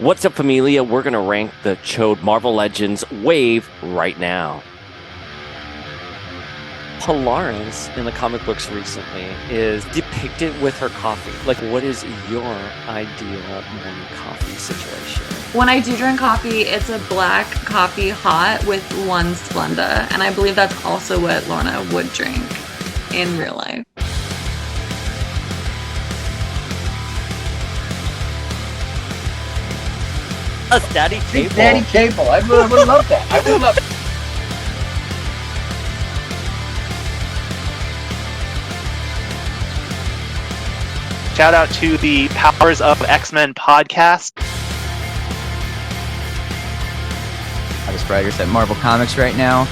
What's up, familia? We're going to rank the Chode Marvel Legends wave right now. Polaris in the comic books recently is depicted with her coffee. Like, what is your ideal morning coffee situation? When I do drink coffee, it's a black coffee hot with one Splenda. And I believe that's also what Lorna would drink in real life. A Daddy Cable. Daddy Cable. I would love that. I would love it. Shout out to the Powers of X-Men podcast. Travis Writers at Marvel Comics right now.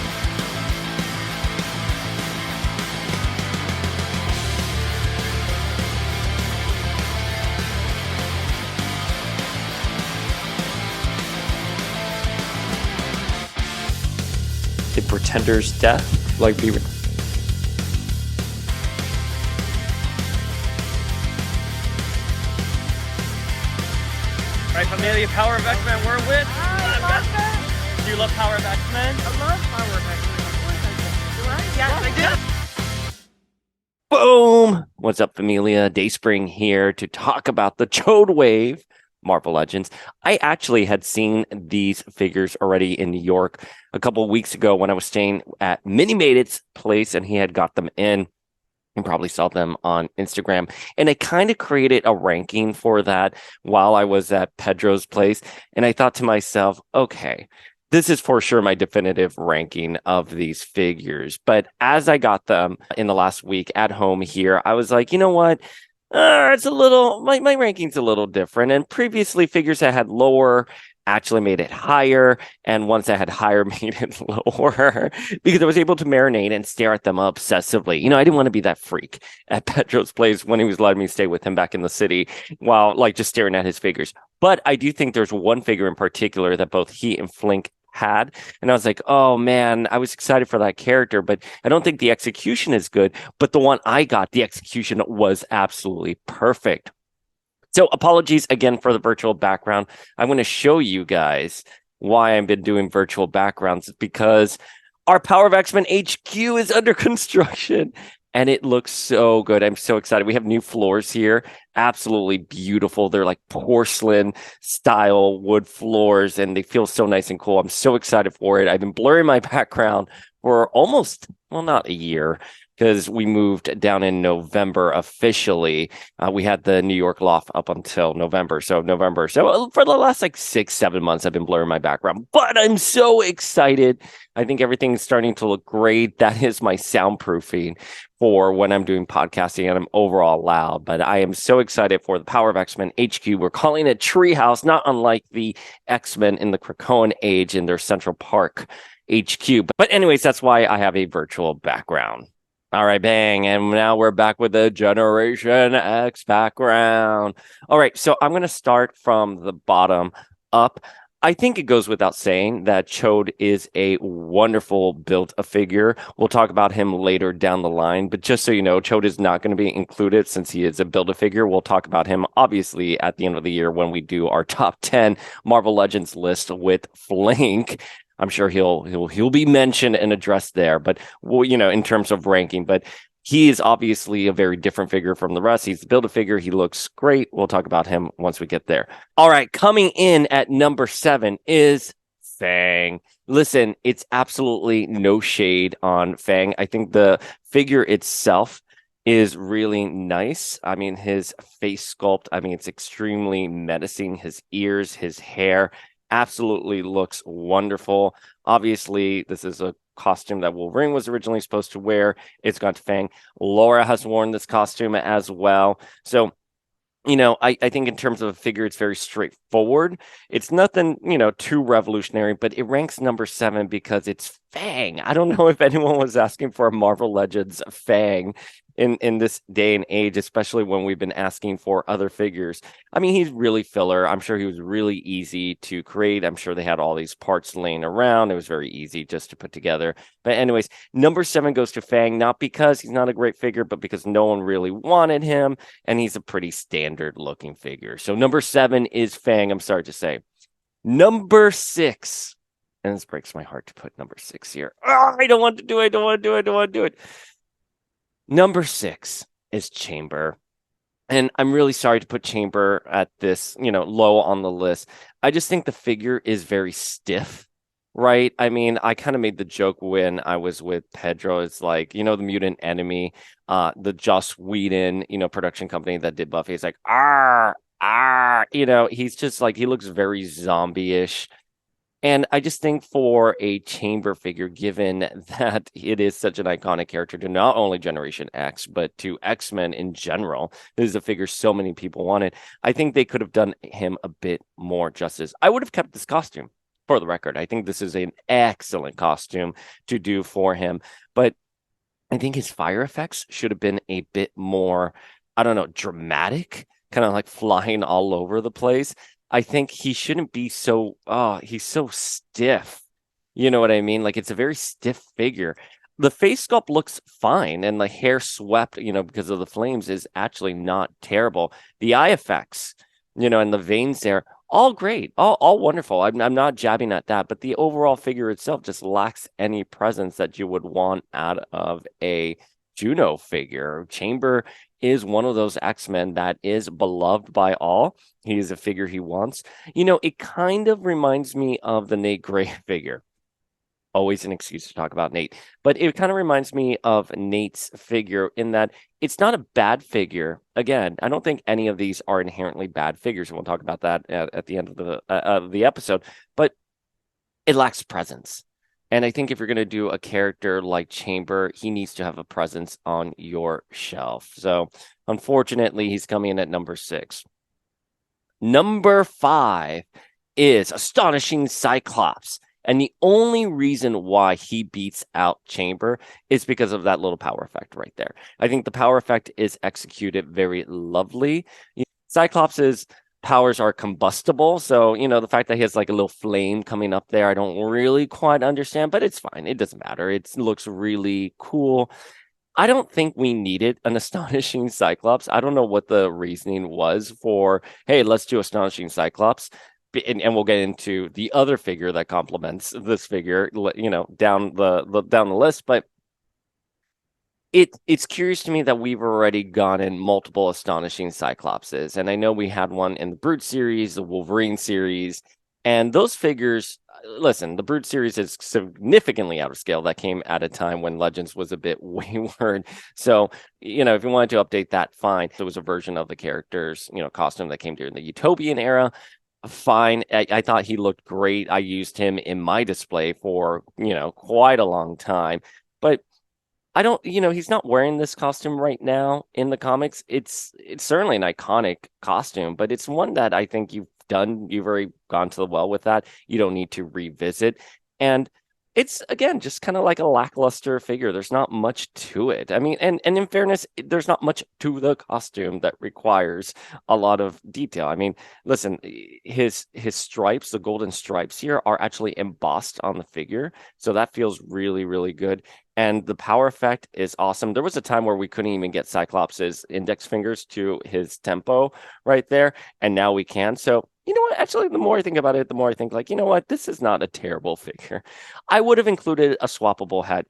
The Pretender's death, like be. Right, familia, Power of X-Men, we're with. Do you love Power of X-Men? I love Power of X-Men. Of course I do. Do I? Yes, I do. Boom! What's up, familia? Dayspring here to talk about the Chode Wave Marvel Legends. I actually had seen these figures already in New York a couple of weeks ago when I was staying at Mini Maid's place, and he had got them in. You probably saw them on Instagram. And I kind of created a ranking for that while I was at Pedro's place. And I thought to myself, okay, this is for sure my definitive ranking of these figures. But as I got them in the last week at home here, I was like, you know what? It's a little, my ranking's a little different. And previously, figures that had lower actually made it higher, and ones that had higher made it lower because I was able to marinate and stare at them obsessively. You know, I didn't want to be that freak at Pedro's place when he was letting me stay with him back in the city while like just staring at his figures. But I do think there's one figure in particular that both he and Flink had, and I was like, oh man, I was excited for that character, but I don't think the execution is good. But the one I got, the execution was absolutely perfect. So apologies again for the virtual background. I'm going to show you guys why I've been doing virtual backgrounds, because our Power of X-Men HQ is under construction and it looks so good. I'm so excited. We have new floors here. Absolutely beautiful. They're like porcelain style wood floors and they feel so nice and cool. I'm so excited for it. I've been blurring my background for almost, well, not a year, because we moved down in November officially. We had the New York loft up until November. So for the last like 6-7 months, I've been blurring my background. But I'm so excited. I think everything's starting to look great. That is my soundproofing for when I'm doing podcasting and I'm overall loud. But I am so excited for the Power of X-Men HQ. We're calling it Treehouse, not unlike the X-Men in the Krakoan age in their Central Park HQ. But anyways, that's why I have a virtual background. All right, bang. And now we're back with the Generation X background. All right, so I'm going to start from the bottom up. I think it goes without saying that Chode is a wonderful build-a-figure. We'll talk about him later down the line, but just so you know, Chode is not going to be included since he is a build-a-figure. We'll talk about him, obviously, at the end of the year when we do our top 10 Marvel Legends list with Flink. I'm sure he'll be mentioned and addressed there, but well, you know, in terms of ranking, but he is obviously a very different figure from the rest. He's the Build-A-Figure. He looks great. We'll talk about him once we get there. All right, coming in at number 7 is Fang. Listen, it's absolutely no shade on Fang. I think the figure itself is really nice. I mean, his face sculpt, I mean, it's extremely menacing. His ears, his hair, absolutely looks wonderful. Obviously, this is a costume that Wolverine was originally supposed to wear. It's gone to Fang. Laura has worn this costume as well. So, you know, I think in terms of a figure, it's very straightforward. It's nothing, you know, too revolutionary, but it ranks number 7 because it's Fang. I don't know if anyone was asking for a Marvel Legends Fang in this day and age, especially when we've been asking for other figures. I mean, he's really filler. I'm sure he was really easy to create. I'm sure they had all these parts laying around. It was very easy just to put together. But anyways, number 7 goes to Fang, not because he's not a great figure, but because no one really wanted him, and he's a pretty standard looking figure. So number 7 is Fang, I'm sorry to say. Number 6, and this breaks my heart to put number 6 here. Oh, I don't want to do it. Number 6 is Chamber. And I'm really sorry to put Chamber at this, low on the list. I just think the figure is very stiff, right? I mean, I kind of made the joke when I was with Pedro. It's like, the Mutant Enemy, the Joss Whedon, production company that did Buffy. It's like, he's just like, he looks very zombie-ish. And I just think for a Chamber figure, given that it is such an iconic character to not only Generation X, but to X-Men in general, this is a figure so many people wanted. I think they could have done him a bit more justice. I would have kept this costume, for the record. I think this is an excellent costume to do for him. But I think his fire effects should have been a bit more, dramatic, kind of like flying all over the place. I think he shouldn't be so, he's so stiff. You know what I mean? Like, it's a very stiff figure. The face sculpt looks fine, and the hair swept, because of the flames is actually not terrible. The eye effects, and the veins there, all great, all wonderful. I'm not jabbing at that, but the overall figure itself just lacks any presence that you would want out of a Juno figure. Chamber is one of those X-Men that is beloved by all. He is a figure he wants. It kind of reminds me of the Nate Gray figure. Always an excuse to talk about Nate. But it kind of reminds me of Nate's figure in that it's not a bad figure. Again, I don't think any of these are inherently bad figures, and we'll talk about that at the end of the episode. But it lacks presence. And I think if you're going to do a character like Chamber, he needs to have a presence on your shelf. So, unfortunately, he's coming in at number 6. Number 5 is Astonishing Cyclops. And the only reason why he beats out Chamber is because of that little power effect right there. I think the power effect is executed very lovely. Cyclops's powers are combustible, so the fact that he has like a little flame coming up there, I don't really quite understand, but it's fine. It doesn't matter. It looks really cool. I don't think we needed an Astonishing Cyclops. I don't know what the reasoning was for, hey, let's do Astonishing Cyclops, and we'll get into the other figure that complements this figure, down the list, but It's curious to me that we've already gotten multiple Astonishing Cyclopses, and I know we had one in the Brute series, the Wolverine series, and those figures. Listen, the Brute series is significantly out of scale. That came at a time when Legends was a bit wayward. So, if you wanted to update that, fine. There was a version of the character's, costume that came during the Utopian era. Fine. I thought he looked great. I used him in my display for, quite a long time, but I don't, he's not wearing this costume right now in the comics. It's certainly an iconic costume, but it's one that I think you've already gone to the well with that. You don't need to revisit. And it's, again, just kind of like a lackluster figure. There's not much to it. I mean, and in fairness, there's not much to the costume that requires a lot of detail. I mean, listen, his stripes, the golden stripes here, are actually embossed on the figure. So that feels really, really good. And the power effect is awesome. There was a time where we couldn't even get Cyclops' index fingers to his tempo right there. And now we can. So, you know what? Actually, the more I think about it, the more I think, like, this is not a terrible figure. I would have included a swappable head.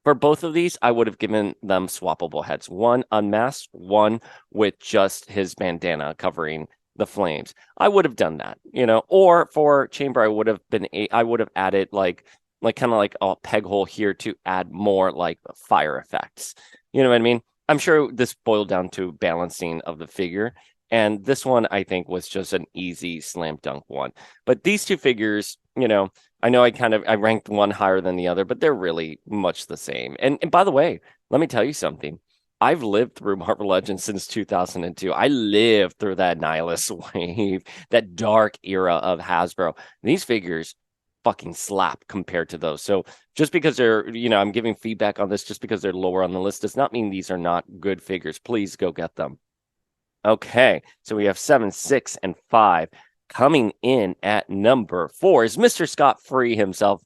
For both of these, I would have given them swappable heads. One unmasked, one with just his bandana covering the flames. I would have done that, Or for Chamber, I would have added like kind of like a peg hole here to add more like fire effects. You know what I mean? I'm sure this boiled down to balancing of the figure. And this one, I think, was just an easy slam dunk one. But these two figures, I know I ranked one higher than the other, but they're really much the same. And by the way, let me tell you something. I've lived through Marvel Legends since 2002. I lived through that Nihilus wave, that dark era of Hasbro. These figures fucking slap compared to those. So just because they're, I'm giving feedback on this just because they're lower on the list does not mean these are not good figures. Please go get them. Okay, so we have 7, 6, and 5. Coming in at number 4 is Mr. Scott Free himself,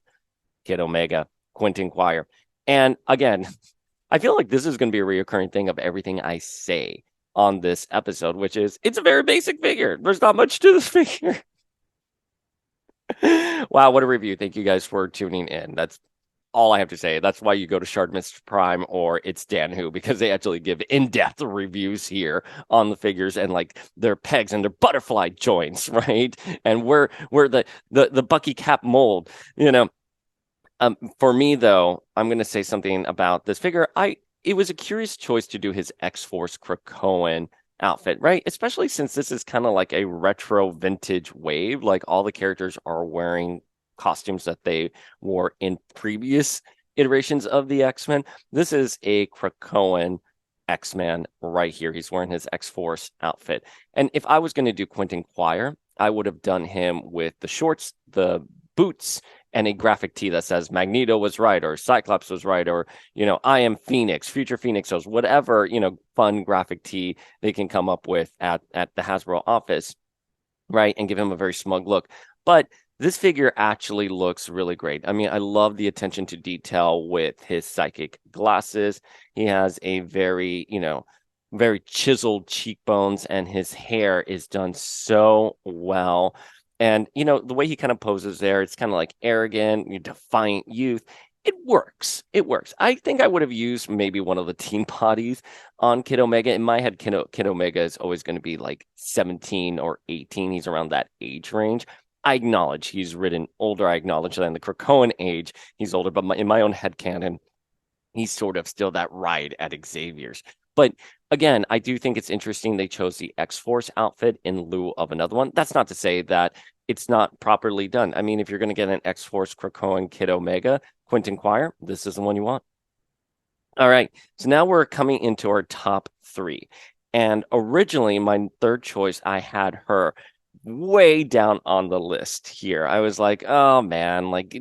Kid Omega, Quentin Quire. And again, I feel like this is going to be a reoccurring thing of everything I say on this episode, which is it's a very basic figure. There's not much to this figure. Wow, what a review. Thank you guys for tuning in. That's all I have to say. That's why you go to Shard Mr. Prime or It's Dan Who, because they actually give in-depth reviews here on the figures and like their pegs and their butterfly joints, right? And where the Bucky Cap mold, For me, though, I'm going to say something about this figure. It was a curious choice to do his X-Force Krakoan outfit, right? Especially since this is kind of like a retro vintage wave. Like all the characters are wearing costumes that they wore in previous iterations of the X-Men. This is a Krakoan X-Man right here. He's wearing his X-Force outfit. And if I was going to do Quentin Quire, I would have done him with the shorts, the boots, and a graphic tee that says Magneto was right, or Cyclops was right, or, I am Phoenix, future Phoenixos, whatever, fun graphic tee they can come up with at the Hasbro office, right? And give him a very smug look. But this figure actually looks really great. I mean, I love the attention to detail with his psychic glasses. He has a very, very chiseled cheekbones, and his hair is done so well. And, the way he kind of poses there, it's kind of like arrogant, defiant youth. It works. It works. I think I would have used maybe one of the teen bodies on Kid Omega. In my head, Kid Omega is always going to be like 17 or 18. He's around that age range. I acknowledge he's written older. I acknowledge that in the Krakoan age, he's older. But in my own headcanon, he's sort of still that ride at Xavier's. But again, I do think it's interesting they chose the X-Force outfit in lieu of another one. That's not to say that it's not properly done. I mean, if you're going to get an X-Force Krakoan Kid Omega, Quentin Quire, this is the one you want. All right, so now we're coming into our top 3. And originally, my third choice, I had her way down on the list here. I was like, oh man, like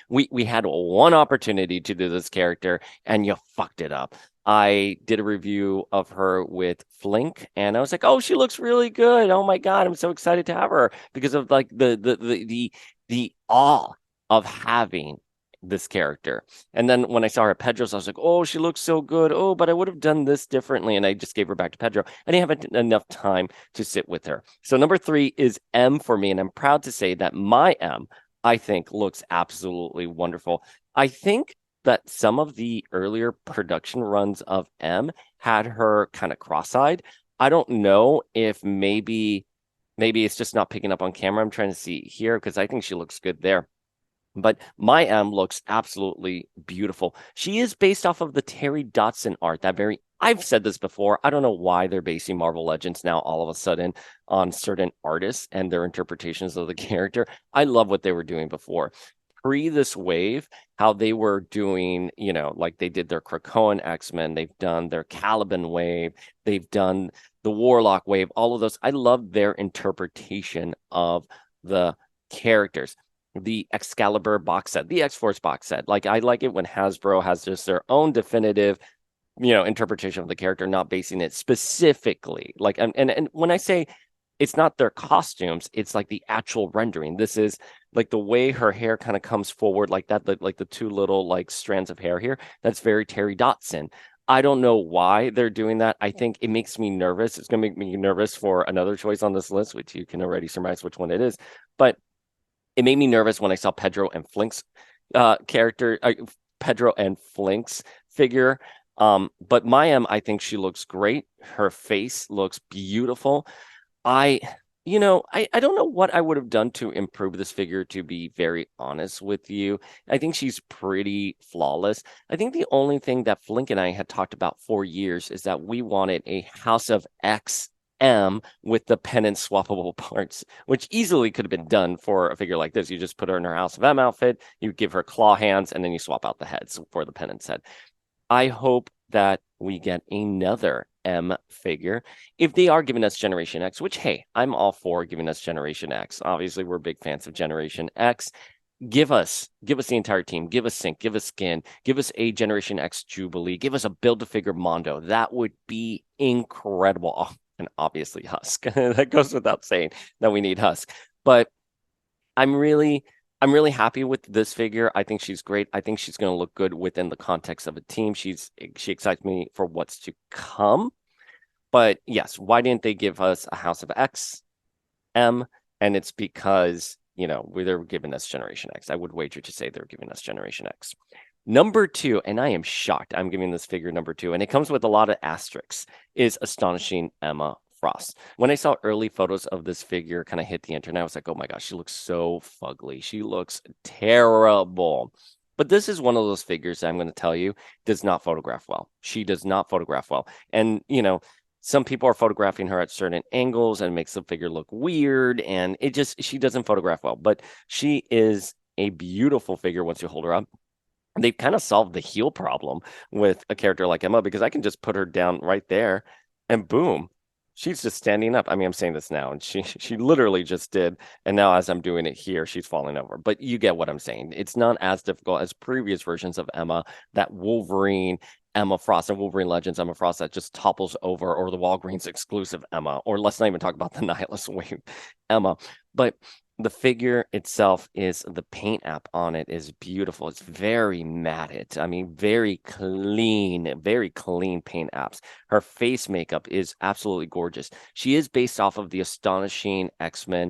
we had one opportunity to do this character and you fucked it up. I did a review of her with Flink, and I was like, "Oh, she looks really good! Oh my god, I'm so excited to have her because of like the awe of having this character." And then when I saw her at Pedro's, I was like, "Oh, she looks so good! Oh, but I would have done this differently." And I just gave her back to Pedro. I didn't have enough time to sit with her. So number 3 is M for me, and I'm proud to say that my M, I think, looks absolutely wonderful. I think that some of the earlier production runs of M had her kind of cross-eyed. I don't know if maybe it's just not picking up on camera. I'm trying to see here because I think she looks good there. But my M looks absolutely beautiful. She is based off of the Terry Dodson art. I've said this before. I don't know why they're basing Marvel Legends now all of a sudden on certain artists and their interpretations of the character. I love what they were doing before. Pre this wave, how they were doing, like they did their Krakoan X-Men, they've done their Caliban wave, they've done the Warlock wave, all of those. I love their interpretation of the characters. The Excalibur box set, the X-Force box set. Like, I like it when Hasbro has just their own definitive, interpretation of the character, not basing it specifically. Like, and when I say it's not their costumes, it's like the actual rendering. This is like the way her hair kind of comes forward like that, like the 2 little like strands of hair here. That's very Terry Dodson. I don't know why they're doing that. I think it makes me nervous. It's going to make me nervous for another choice on this list, which you can already surmise which one it is. But it made me nervous when I saw Pedro and Flink's Pedro and Flink's figure. But Mayim, I think she looks great. Her face looks beautiful. I don't know what I would have done to improve this figure, to be very honest with you. I think she's pretty flawless. I think the only thing that Flink and I had talked about for years is that we wanted a House of XM with the pennant swappable parts, which easily could have been done for a figure like this. You just put her in her House of M outfit, you give her claw hands, and then you swap out the heads for the pennant set. I hope that we get another M figure. If they are giving us Generation X, which, hey, I'm all for giving us Generation X. Obviously, we're big fans of Generation X. give us the entire team, give us Sync, give us Skin, give us a Generation X Jubilee, give us a Build-A-Figure Mondo. That would be incredible. Oh, and obviously Husk. That goes without saying that we need Husk. But I'm really happy with this figure. I think she's great. I think she's going to look good within the context of a team. She excites me for what's to come. But yes, why didn't they give us a House of X, M? And it's because, they're giving us Generation X. I would wager to say they're giving us Generation X. Number 2, and I am shocked I'm giving this figure number 2, and it comes with a lot of asterisks, is Astonishing Emma Frost. When I saw early photos of this figure kind of hit the internet, I was like, oh my gosh, she looks so fugly. She looks terrible. But this is one of those figures that I'm going to tell you does not photograph well. She does not photograph well. And, some people are photographing her at certain angles and it makes the figure look weird. And she doesn't photograph well. But she is a beautiful figure once you hold her up. They've kind of solved the heel problem with a character like Emma, because I can just put her down right there and boom, she's just standing up. I mean, I'm saying this now, and she literally just did. And now as I'm doing it here, she's falling over. But you get what I'm saying. It's not as difficult as previous versions of Emma, that Wolverine Emma Frost and Wolverine Legends Emma Frost that just topples over, or the Walgreens exclusive Emma, or let's not even talk about the Nihilist Wave Emma. But the figure itself the paint app on it is beautiful. It's very matted. I mean, very clean paint apps. Her face makeup is absolutely gorgeous. She is based off of the Astonishing X-Men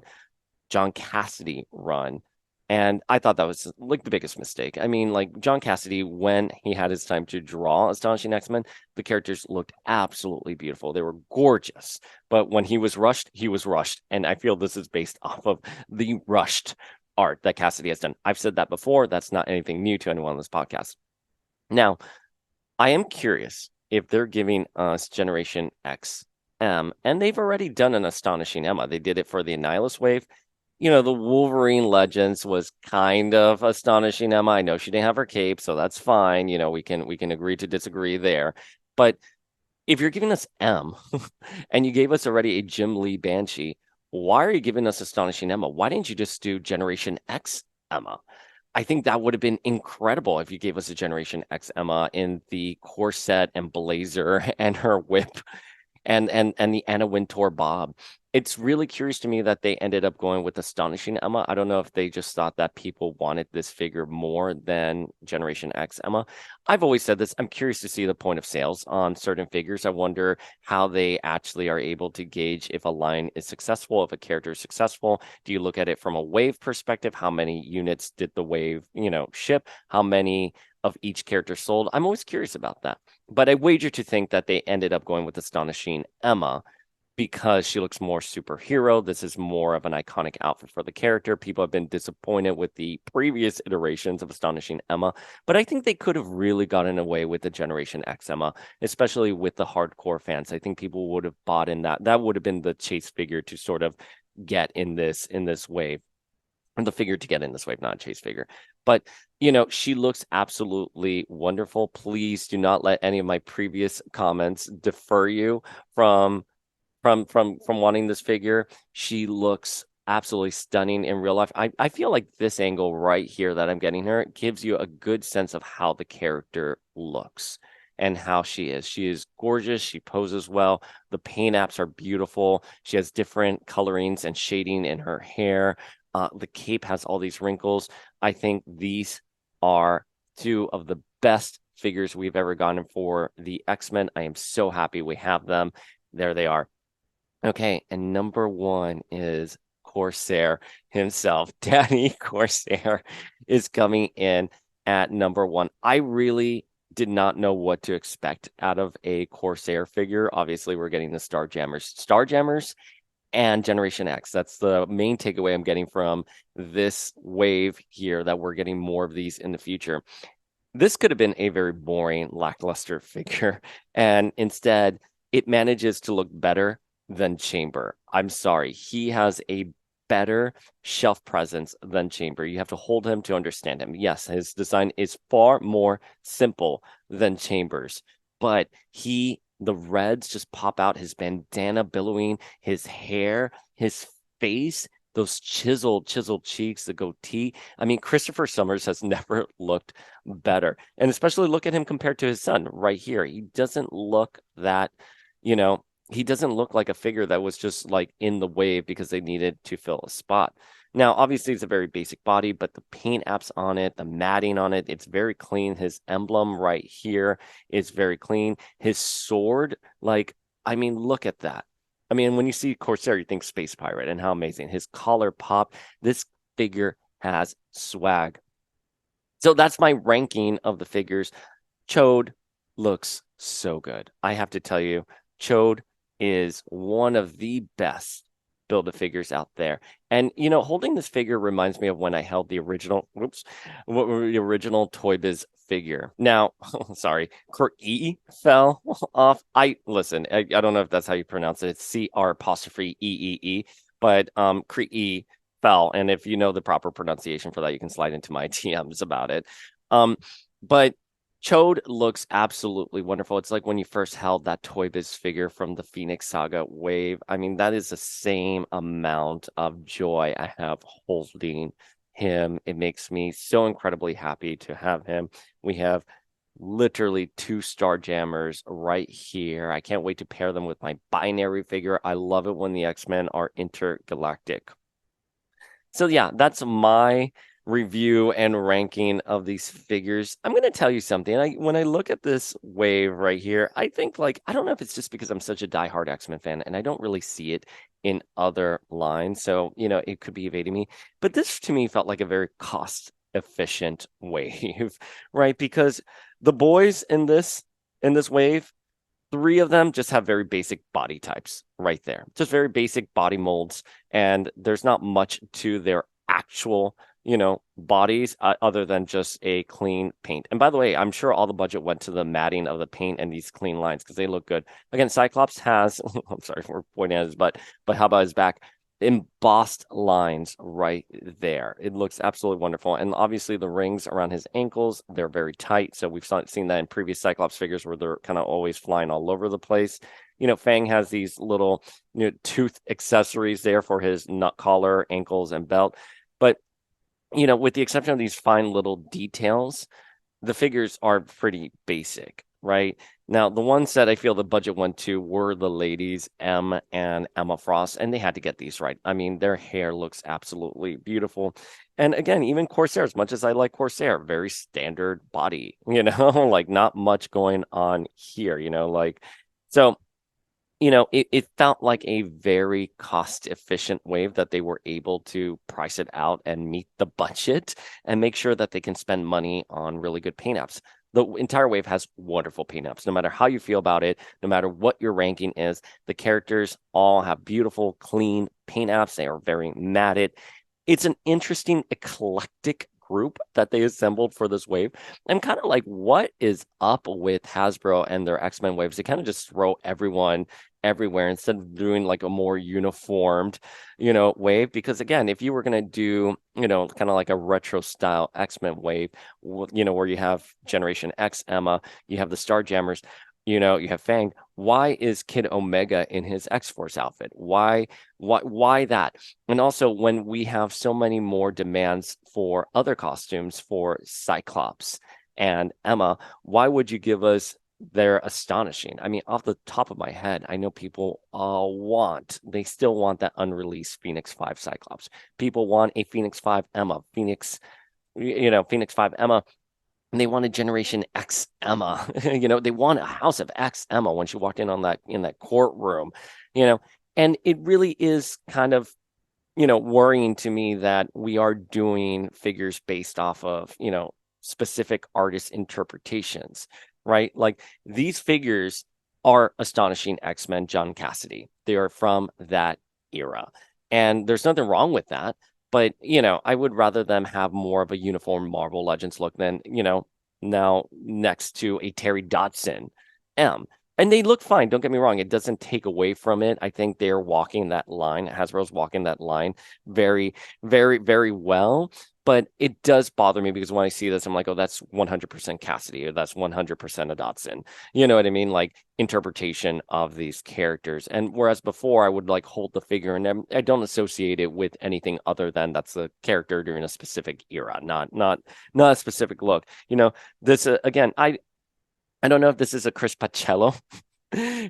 John Cassaday run. And I thought that was like the biggest mistake. I mean, like John Cassaday, when he had his time to draw Astonishing X-Men, the characters looked absolutely beautiful. They were gorgeous. But when he was rushed, he was rushed. And I feel this is based off of the rushed art that Cassaday has done. I've said that before. That's not anything new to anyone on this podcast. Now, I am curious if they're giving us Generation X M, and they've already done an Astonishing Emma. They did it for the Nihilist Wave. The Wolverine Legends was kind of Astonishing Emma. I know she didn't have her cape, so that's fine. We can agree to disagree there. But if you're giving us M and you gave us already a Jim Lee Banshee, why are you giving us Astonishing Emma? Why didn't you just do Generation X Emma? I think that would have been incredible if you gave us a Generation X Emma in the corset and blazer and her whip and the Anna Wintour bob. It's really curious to me that they ended up going with Astonishing Emma. I don't know if they just thought that people wanted this figure more than Generation X Emma. I've always said this. I'm curious to see the point of sales on certain figures. I wonder how they actually are able to gauge if a line is successful, if a character is successful. Do you look at it from a wave perspective? How many units did the wave, ship? How many of each character sold? I'm always curious about that. But I wager to think that they ended up going with Astonishing Emma because she looks more superhero. This is more of an iconic outfit for the character. People have been disappointed with the previous iterations of Astonishing Emma, but I think they could have really gotten away with the Generation X Emma, especially with the hardcore fans. I think people would have bought in that. That would have been the chase figure to sort of get in this wave. The figure to get in this wave, not a chase figure. But, she looks absolutely wonderful. Please do not let any of my previous comments defer you from wanting this figure. She looks absolutely stunning in real life. I feel like this angle right here that I'm getting her gives you a good sense of how the character looks and how she is. She is gorgeous. She poses well. The paint apps are beautiful. She has different colorings and shading in her hair. The cape has all these wrinkles. I think these are two of the best figures we've ever gotten for the X-Men. I am so happy we have them. There they are. Okay, and number 1 is Corsair himself. Danny Corsair is coming in at number 1. I really did not know what to expect out of a Corsair figure. Obviously, we're getting the Starjammers and Generation X. That's the main takeaway I'm getting from this wave here, that we're getting more of these in the future. This could have been a very boring, lackluster figure, and instead, it manages to look better than Chamber. I'm sorry. He has a better shelf presence than Chamber. You have to hold him to understand him. Yes, his design is far more simple than Chamber's, but the reds just pop out, his bandana billowing, his hair, his face, those chiseled cheeks, the goatee. I mean, Christopher Summers has never looked better. And especially look at him compared to his son right here. He doesn't look that, he doesn't look like a figure that was just like in the wave because they needed to fill a spot. Now, obviously, it's a very basic body, but the paint apps on it, the matting on it, it's very clean. His emblem right here is very clean. His sword, look at that. I mean, when you see Corsair, you think Space Pirate, and how amazing. His collar pop. This figure has swag. So that's my ranking of the figures. Chode looks so good. I have to tell you, Chode is one of the best Build-A-Figures out there. And, holding this figure reminds me of when I held the original Toy Biz figure. Now, sorry, Kree fell off. I don't know if that's how you pronounce it. It's CR''EEE, but Kree fell. And if you know the proper pronunciation for that, you can slide into my TMs about it. But Chode looks absolutely wonderful. It's like when you first held that Toy Biz figure from the Phoenix Saga wave. I mean, that is the same amount of joy I have holding him. It makes me so incredibly happy to have him. We have literally 2 Starjammers right here. I can't wait to pair them with my binary figure. I love it when the X-Men are intergalactic. So yeah, that's my review and ranking of these figures. I'm going to tell you something. When I look at this wave right here, I think I don't know if it's just because I'm such a diehard X-Men fan and I don't really see it in other lines. So, it could be evading me. But this to me felt like a very cost efficient wave, right? Because the boys in this wave, 3 of them just have very basic body types right there. Just very basic body molds. And there's not much to their actual bodies other than just a clean paint. And by the way, I'm sure all the budget went to the matting of the paint and these clean lines because they look good. Again, Cyclops has, I'm sorry for pointing at his butt, but how about his back? Embossed lines right there. It looks absolutely wonderful. And obviously the rings around his ankles, they're very tight. So we've seen that in previous Cyclops figures where they're kind of always flying all over the place. Fang has these little tooth accessories there for his nut collar, ankles, and belt. But with the exception of these fine little details, the figures are pretty basic, right? Now, the ones that I feel the budget went to were the ladies, M and Emma Frost, and they had to get these right. I mean, their hair looks absolutely beautiful. And again, even Corsair, as much as I like Corsair, very standard body, not much going on here, so it felt like a very cost-efficient wave that they were able to price it out and meet the budget and make sure that they can spend money on really good paint apps. The entire wave has wonderful paint apps. No matter how you feel about it, no matter what your ranking is, the characters all have beautiful, clean paint apps. They are very matted. It's an interesting, eclectic group that they assembled for this wave. I'm kind of like, what is up with Hasbro and their X-Men waves? They kind of just throw everyone everywhere instead of doing like a more uniformed, wave. Because again, if you were going to do, kind of like a retro style X-Men wave, where you have Generation X Emma, you have the Starjammers, you have Fang. Why is Kid Omega in his X-Force outfit? Why that? And also when we have so many more demands for other costumes for Cyclops and Emma, why would you give us their Astonishing? I mean, off the top of my head, I know people they still want that unreleased Phoenix 5 Cyclops. People want a Phoenix 5 Emma, Phoenix 5 Emma. And they wanted Generation X Emma. They want a House of X Emma when she walked in that courtroom, and it really is kind of, worrying to me that we are doing figures based off of, specific artist interpretations, right? Like these figures are Astonishing X-Men John Cassidy. They are from that era. And there's nothing wrong with that. But, I would rather them have more of a uniform Marvel Legends look than, now next to a Terry Dodson M. And they look fine. Don't get me wrong. It doesn't take away from it. I think they're walking that line. Hasbro's walking that line very, very, very well. But it does bother me because when I see this, I'm like, oh, that's 100% Cassidy, or that's 100% a Dotson. You know what I mean? Like interpretation of these characters. And whereas before I would like hold the figure and I don't associate it with anything other than that's the character during a specific era, not a specific look. You know, this again, I don't know if this is a Chris Pacello,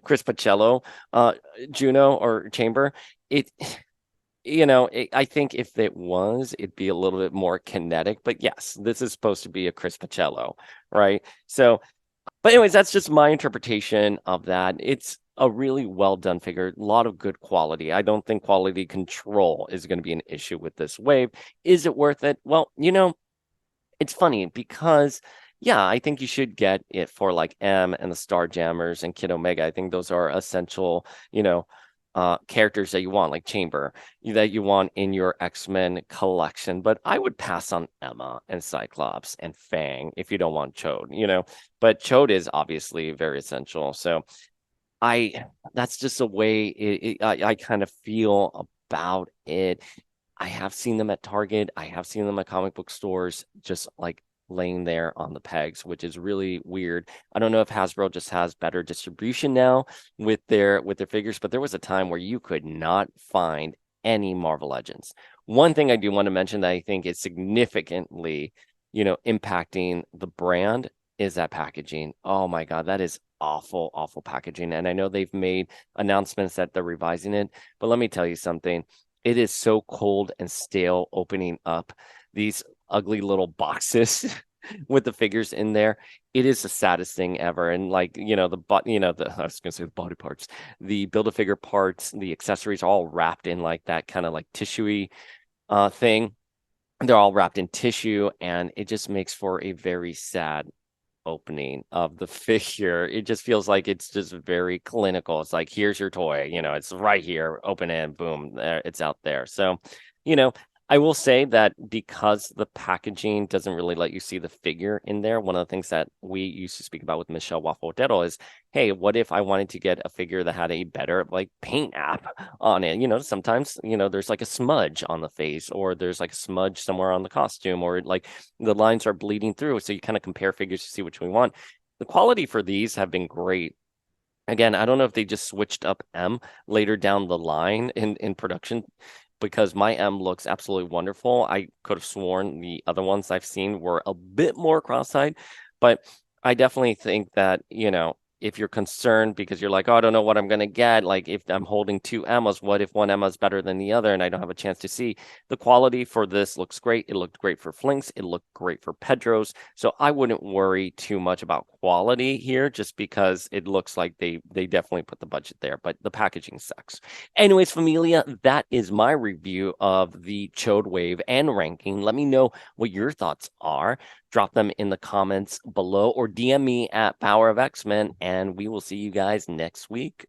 Chris Pacello, Juno or Chamber. It I think if it was, it'd be a little bit more kinetic. But yes, this is supposed to be a Chris Pacello, right? So, but anyways, that's just my interpretation of that. It's a really well done figure, a lot of good quality. I don't think quality control is going to be an issue with this wave. Is it worth it? Well, it's funny because yeah, I think you should get it for like M and the Starjammers and Kid Omega. I think those are essential, characters that you want, like Chamber, that you want in your X-Men collection. But I would pass on Emma and Cyclops and Fang if you don't want Chode, But Chode is obviously very essential. So that's just a way I kind of feel about it. I have seen them at Target. I have seen them at comic book stores, just like laying there on the pegs, which is really weird. I don't know if Hasbro just has better distribution now with their figures, but there was a time where you could not find any Marvel Legends. One thing I do want to mention that I think is significantly, impacting the brand is that packaging. Oh my God, that is awful, awful packaging. And I know they've made announcements that they're revising it, but let me tell you something. It is so cold and stale opening up these ugly little boxes with the figures in there. It is the saddest thing ever. And like, I was gonna say the body parts, the Build-A-Figure parts, the accessories are all wrapped in like that kind of like tissuey thing. They're all wrapped in tissue, and it just makes for a very sad opening of the figure. It just feels like it's just very clinical. It's like, here's your toy, it's right here, open it, boom, there, it's out there. So, I will say that because the packaging doesn't really let you see the figure in there, one of the things that we used to speak about with Michelle Waffle is, hey, what if I wanted to get a figure that had a better like paint app on it? Sometimes, there's like a smudge on the face, or there's like a smudge somewhere on the costume, or like the lines are bleeding through. So you kind of compare figures to see which we want. The quality for these have been great. Again, I don't know if they just switched up M later down the line in production, because my M looks absolutely wonderful. I could have sworn the other ones I've seen were a bit more cross-eyed, but I definitely think that, if you're concerned because you're like, oh, I don't know what I'm going to get, like if I'm holding two Emmas, what if one Emma is better than the other and I don't have a chance to see? The quality for this looks great. It looked great for Flinks. It looked great for Pedro's. So I wouldn't worry too much about quality here, just because it looks like they definitely put the budget there, but the packaging sucks. Anyways, Familia, that is my review of the Chode Wave and ranking. Let me know what your thoughts are. Drop them in the comments below or DM me at Power of X-Men, and we will see you guys next week.